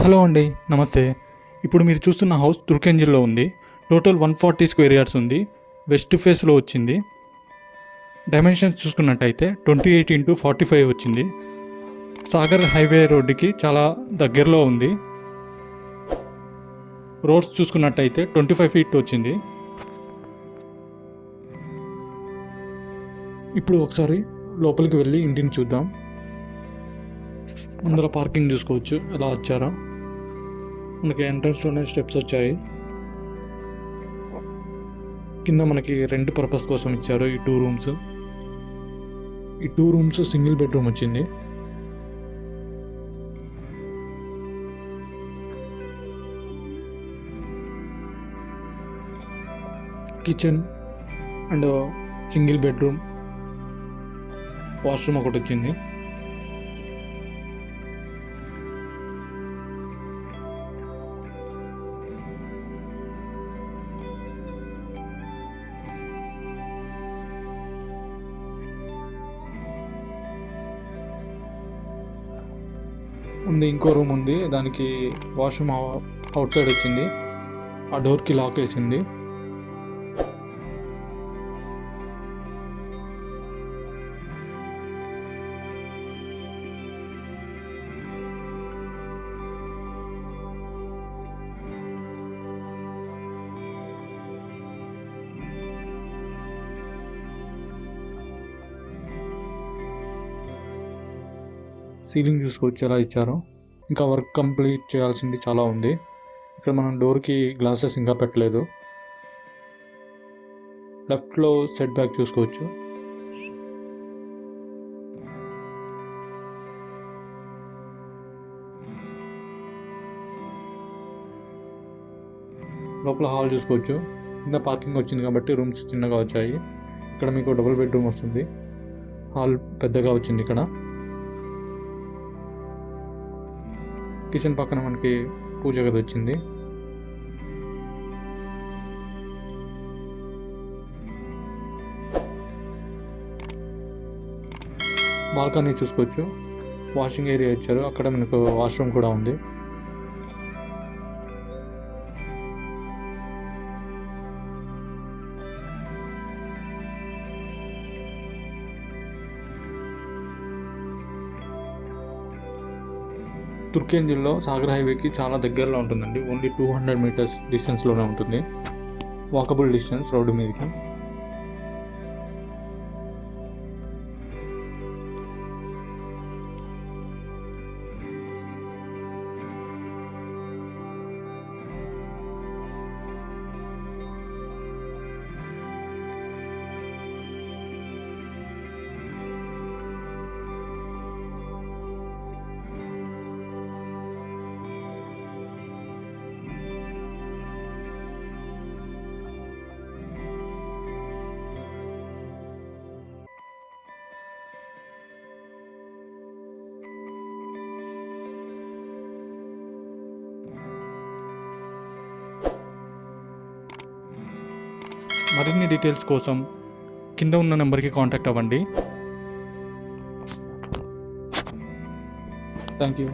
Hello అండి, నమస్తే. ఇప్పుడు మీరు చూస్తున్న హౌస్ తుర్కెంజిల్లో ఉంది. టోటల్ 140 స్క్వేర్ యార్డ్స్ ఉంది. వెస్ట్ ఫేస్లో వచ్చింది. డైమెన్షన్స్ చూసుకున్నట్టయితే 28x45 వచ్చింది. సాగర్ హైవే రోడ్డుకి చాలా దగ్గరలో ఉంది. రోడ్స్ చూసుకున్నట్టయితే 25 ఫీట్ వచ్చింది. ఇప్పుడు ఒకసారి లోపలికి వెళ్ళి ఇంటిని చూద్దాం. ముందర పార్కింగ్ చూసుకోవచ్చు ఎలా వచ్చారో. మనకి ఎంట్రన్స్లోనే స్టెప్స్ వచ్చాయి. కింద మనకి రెంట్ పర్పస్ కోసం ఇచ్చారు ఈ 2 రూమ్స్. ఈ 2 రూమ్స్ సింగిల్ బెడ్రూమ్ వచ్చింది. Kitchen and single bedroom, washroom ఒకటి వచ్చింది. ఇంకో రూమ్ ఉంది, దానికి వాష్రూమ్ అవుట్ సైడ్ వచ్చింది. ఆ డోర్కి లాక్ వేసింది. సీలింగ్ చూసుకోవచ్చు ఎలా ఇచ్చారో. ఇంకా వర్క్ కంప్లీట్ చేయాల్సింది చాలా ఉంది. ఇక్కడ మనం డోర్కి గ్లాసెస్ ఇంకా పెట్టలేదు. లెఫ్ట్లో సెట్ బ్యాక్ చూసుకోవచ్చు. లోపల హాల్ చూసుకోవచ్చు. కింద పార్కింగ్ వచ్చింది కాబట్టి రూమ్స్ చిన్నగా వచ్చాయి. ఇక్కడ మీకు డబుల్ బెడ్రూమ్ వస్తుంది. హాల్ పెద్దగా వచ్చింది. ఇక్కడ కిచెన్ పక్కన మనకి పూజ గది వచ్చింది. బాల్కనీ చూసుకోవచ్చు. వాషింగ్ ఏరియా ఇచ్చారు. అక్కడ మనకు వాష్రూమ్ కూడా ఉంది. తుర్కెంజిల్లో సాగర్ హైవేకి చాలా దగ్గరలో ఉంటుందండి. ఓన్లీ 200 మీటర్స్ డిస్టెన్స్లోనే ఉంటుంది. వాకబుల్ డిస్టెన్స్ రోడ్డు మీదకి. మరిన్ని డీటెయిల్స్ కోసం కింద ఉన్న నెంబర్కి కాంటాక్ట్ అవ్వండి. Thank you.